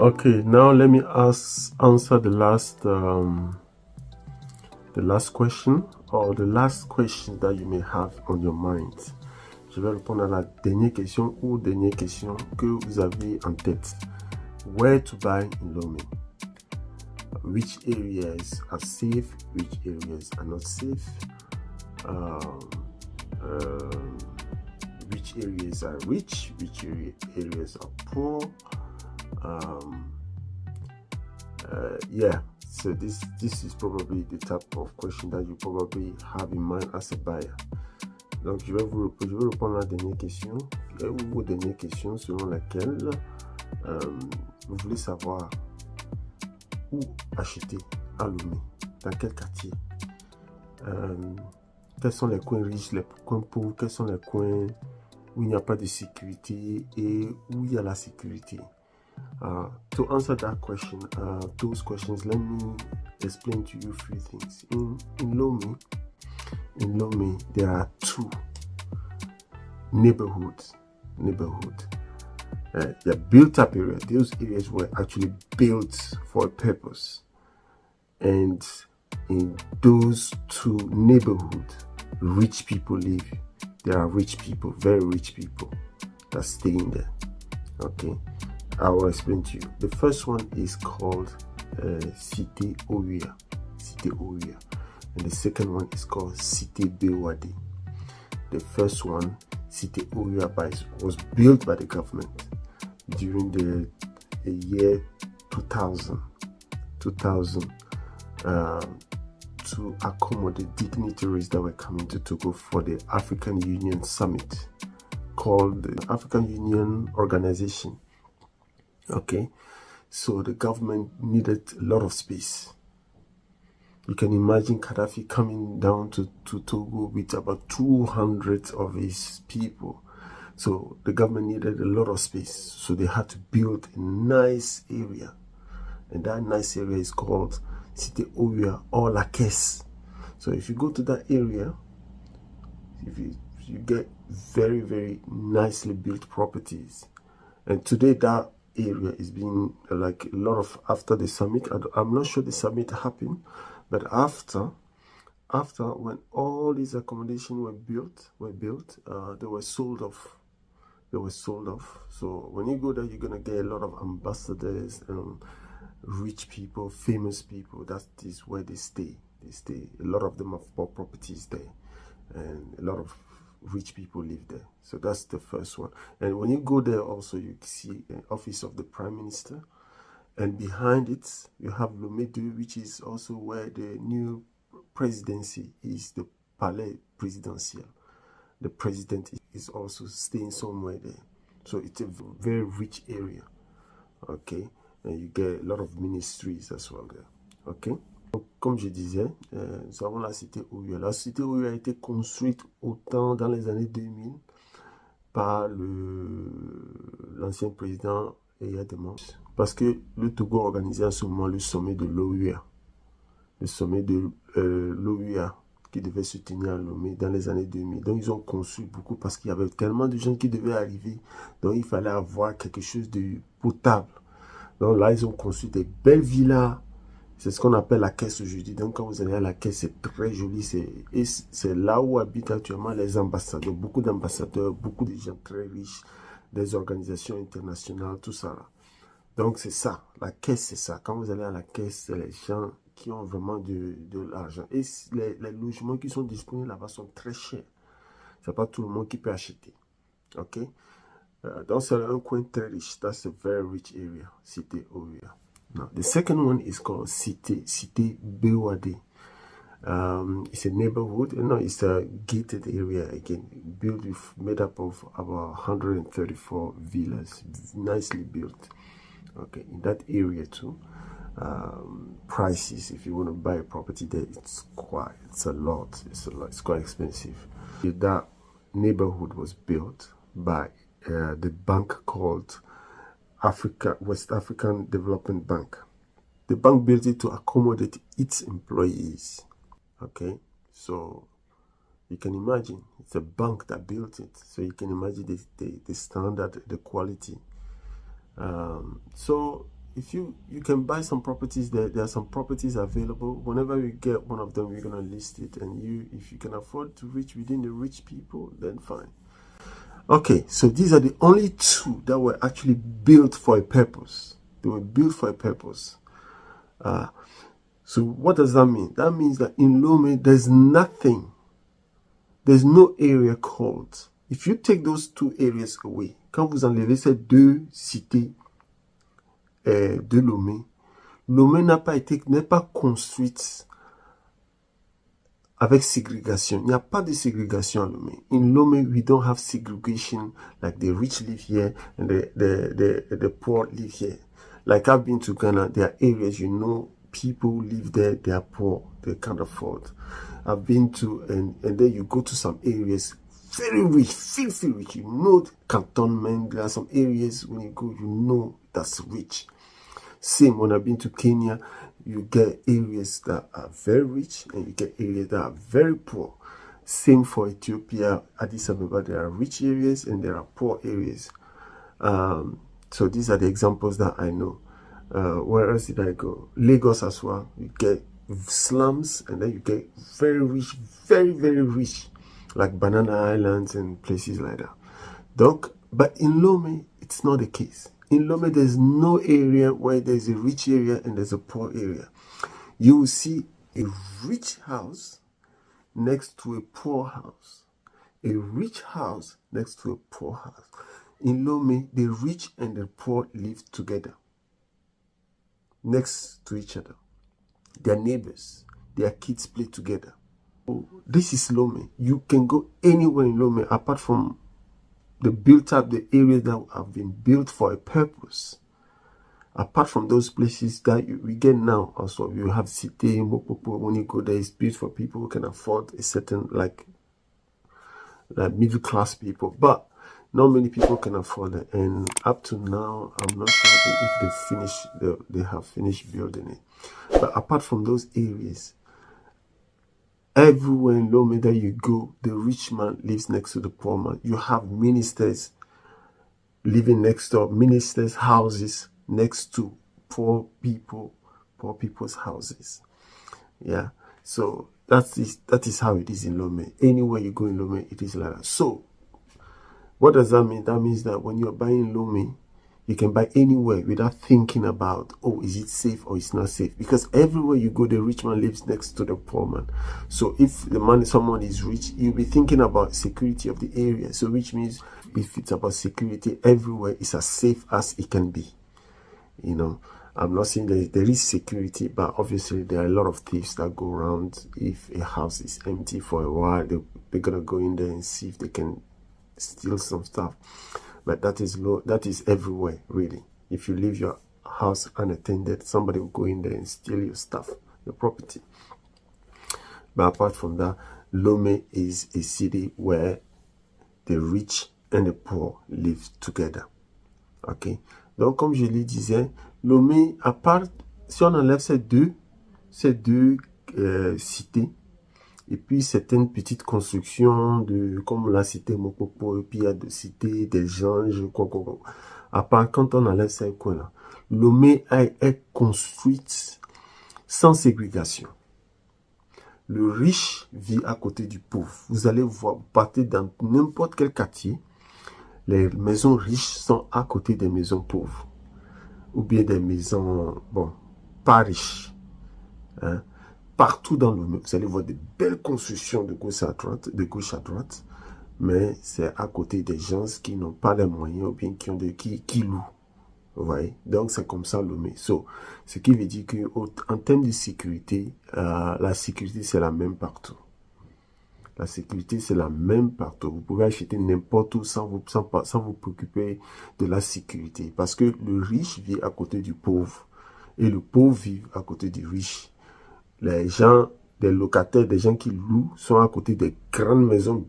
Okay, now let me answer the last question, or the last question that you may have on your mind. Je vais répondre à la dernière question ou dernière question que vous avez en tête. Where to buy in Lomé? Which areas are safe? Which areas are not safe? Which areas are rich? Which areas are poor? Yeah, so this is probably the type of question that you probably have in mind as a buyer. Donc je vais répondre à la dernière question ou aux dernières questions selon laquelle vous voulez savoir où acheter à Lomé, dans quel quartier, quels sont les coins riches, les coins pauvres, quels sont les coins où il n'y a pas de sécurité et où il y a la sécurité. To answer that question, those questions, let me explain to you a few things. In Lomé, there are two neighborhoods. They're built up areas. Those areas were actually built for a purpose. And in those two neighborhoods, rich people live. There are rich people, very rich people that stay in there. Okay, I will explain to you. The first one is called Cité Oria. And the second one is called Cité Bewade. The first one, Cité Oria, was built by the government during the year 2000 to accommodate dignitaries that were coming to Togo for the African Union Summit, called the African Union Organization. Okay, so the government needed a lot of space. You can imagine Gaddafi coming down to Togo with about 200 of his people. So the government needed a lot of space. So they had to build a nice area. And that nice area is called Cité Oria or La Caisse. So if you go to that area, if you get very, very nicely built properties. And today that area is being like a lot of, after the summit, I'm not sure the summit happened, but after when all these accommodations were built, they were sold off. So when you go there, you're gonna get a lot of ambassadors and rich people, famous people. That is where they stay. A lot of them have bought properties there, and a lot of rich people live there. So that's the first one. And when you go there also, you see an office of the Prime Minister, and behind it you have Lomé, which is also where the new presidency is, the Palais Presidential. The president is also staying somewhere there. So it's a very rich area. Okay, and you get a lot of ministries as well there. Okay. Donc, comme je disais, nous avons la cité Oria. La cité Oria a été construite autant dans les années 2000 par l'ancien président Eyadema, parce que le Togo organisait en ce moment le sommet de l'OUA. Le sommet de l'OUA qui devait se tenir à Lomé dans les années 2000. Donc ils ont construit beaucoup parce qu'il y avait tellement de gens qui devaient arriver. Donc il fallait avoir quelque chose de potable. Donc là, ils ont construit des belles villas. C'est ce qu'on appelle la caisse aujourd'hui. Donc quand vous allez à la caisse, c'est très joli. C'est là où habitent actuellement les ambassadeurs. Beaucoup d'ambassadeurs, beaucoup de gens très riches, des organisations internationales, tout ça là. Donc c'est ça, la caisse c'est ça. Quand vous allez à la caisse, c'est les gens qui ont vraiment de l'argent. Et les logements qui sont disponibles là-bas sont très chers. C'est pas tout le monde qui peut acheter. Ok? Donc c'est un coin très riche. That's a very rich area, Cité Oria. Now, the second one is called Cité Bewade. It's a neighborhood. No, it's a gated area again, made up of about 134 villas, nicely built. Okay, in that area too. Prices, if you want to buy a property there, it's a lot. It's quite expensive. That neighborhood was built by the bank called West African Development Bank. The bank built it to accommodate its employees. Okay, so you can imagine it's a bank that built it. So you can imagine the standard, the quality. So if you can buy some properties there. There are some properties available. Whenever we get one of them, we're gonna list it, and if you can afford to reach within the rich people, then fine. Okay, so these are the only two that were actually built for a purpose. They were built for a purpose. So what does that mean? That means that in Lomé, there's no area called. If you take those two areas away, quand vous enlevez ces deux cités de Lomé, Lomé n'est pas construite avec ségrégation. Il n'y a pas de ségrégation à Lomé. In Lomé, we don't have segregation like the rich live here and the poor live here. Like I've been to Ghana, there are areas, people live there, they are poor, they can't afford. I've been to, and then you go to some areas, very rich, filthy rich, cantonment. There are some areas when you go, that's rich. Same when I've been to Kenya, you get areas that are very rich and you get areas that are very poor. Same for Ethiopia, Addis Ababa, there are rich areas and there are poor areas. So these are the examples that I know. Where else did I go? Lagos as well. You get slums and then you get very rich, very, very rich, like Banana Islands and places like that. But in Lomé, it's not the case. In Lomé, there's no area where there's a rich area and there's a poor area. You will see a rich house next to a poor house. A rich house next to a poor house. In Lomé, the rich and the poor live together, next to each other. Their neighbors, their kids play together. This is Lomé. You can go anywhere in Lomé apart from the areas that have been built for a purpose. Apart from those places that we get now, also you have Cité, Mopopo. When you go there, it's built for people who can afford a certain, like middle class people. But not many people can afford it, and up to now, I'm not sure if they have finished building it. But apart from those areas, everywhere in Lomé that you go, the rich man lives next to the poor man. You have ministers living next door, ministers' houses next to poor people's houses. Yeah, so that is how it is in Lomé. Anywhere you go in Lomé, it is like that. So what does that mean? That means that when you're buying Lomé, you can buy anywhere without thinking about, is it safe or it's not safe? Because everywhere you go, the rich man lives next to the poor man. So if someone is rich, you'll be thinking about security of the area. So which means if it's about security, everywhere is as safe as it can be. I'm not saying there is security, but obviously there are a lot of thieves that go around. If a house is empty for a while, they're gonna go in there and see if they can steal some stuff. But that is everywhere, really. If you leave your house unattended, somebody will go in there and steal your stuff, your property. But apart from that, Lomé is a city where the rich and the poor live together. Ok? Donc, comme je le disais, Lomé, à part, si on enlève ces deux cités, et puis certaines petites constructions comme la cité Mopopo, et puis il y a des cités, des anges, quoi. À part quand on enlève ces coins-là, Lomé est construite sans ségrégation. Le riche vit à côté du pauvre. Vous allez voir, vous partez dans n'importe quel quartier, les maisons riches sont à côté des maisons pauvres. Ou bien des maisons, pas riches. Hein. Partout dans le monde, vous allez voir des belles constructions de gauche à droite, mais c'est à côté des gens qui n'ont pas les moyens ou bien qui louent. Vous voyez? Donc, c'est comme ça Lomé. Ce qui veut dire qu'en termes de sécurité, la sécurité, c'est la même partout. La sécurité, c'est la même partout. Vous pouvez acheter n'importe où sans vous préoccuper de la sécurité. Parce que le riche vit à côté du pauvre et le pauvre vit à côté du riche. Les gens, des locataires, des gens qui louent sont à côté des grandes maisons,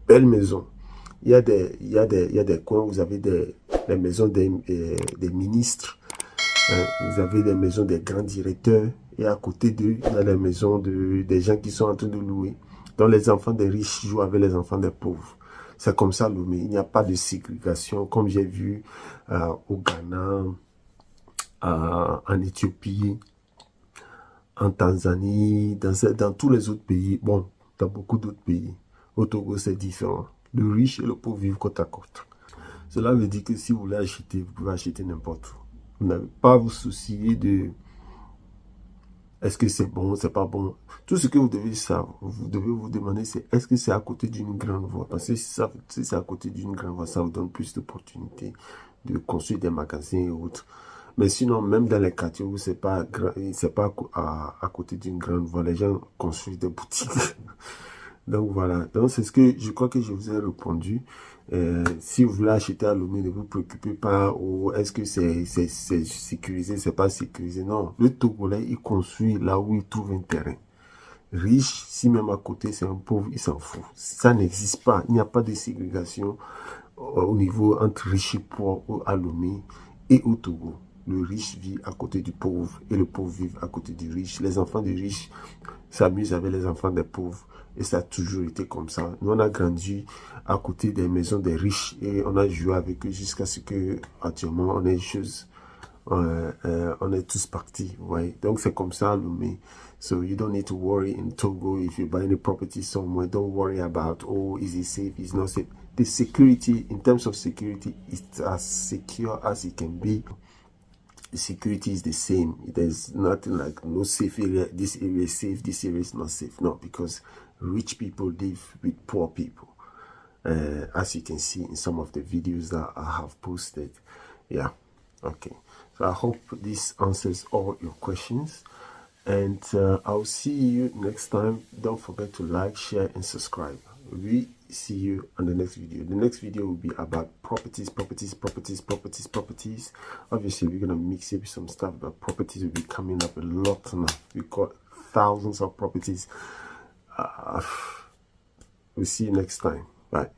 belles maisons. Il y a des coins où vous avez les maisons des ministres, vous avez des maisons des grands directeurs, et à côté d'eux, il y a les maisons des gens qui sont en train de louer. Donc les enfants des riches jouent avec les enfants des pauvres. C'est comme ça, Lomé. Il n'y a pas de ségrégation, comme j'ai vu au Ghana, en Éthiopie, en Tanzanie, dans tous les autres pays. Bon, dans beaucoup d'autres pays. Au Togo, c'est différent. Le riche et le pauvre vivent côte à côte. Cela veut dire que si vous voulez acheter, vous pouvez acheter n'importe où. Vous n'avez pas à vous soucier de est-ce que c'est bon, c'est pas bon. Tout ce que vous devez savoir, vous devez vous demander, c'est est-ce que c'est à côté d'une grande voie. Parce que si c'est à côté d'une grande voie, ça vous donne plus d'opportunités de construire des magasins et autres. Mais sinon, même dans les quartiers où c'est pas à côté d'une grande voie, les gens construisent des boutiques. Donc voilà, donc c'est ce que je crois que je vous ai répondu. Si vous voulez acheter à Lomé, ne vous préoccupez pas, ou est-ce que c'est sécurisé, c'est pas sécurisé. Non, le Togolais, il construit là où il trouve un terrain. Riche, si même à côté c'est un pauvre, il s'en fout. Ça n'existe pas, il n'y a pas de ségrégation au niveau entre riche et pauvre à Lomé et au Togo. Le riche vit à côté du pauvre et le pauvre vit à côté du riche. Les enfants des riches s'amusent avec les enfants des pauvres. Et ça a toujours été comme ça. Nous, on a grandi à côté des maisons des riches et on a joué avec eux jusqu'à ce que, actuellement, on est chose. On est tous partis. Ouais. Donc, c'est comme ça, Lomé. So, you don't need to worry in Togo if you buy any property somewhere. Don't worry about, oh, is it safe, is it not safe. The security, in terms of security, it's as secure as it can be. The security is the same. There's nothing like no safe area, this area is safe, this area is not safe. No, because rich people live with poor people. As you can see in some of the videos that I have posted. Yeah, okay. So I hope this answers all your questions. And I'll see you next time. Don't forget to like, share, and subscribe. We see you on the next video. The next video will be about properties. Obviously, we're gonna mix it with some stuff, but properties will be coming up a lot now. We've got thousands of properties. We'll see you next time. Bye.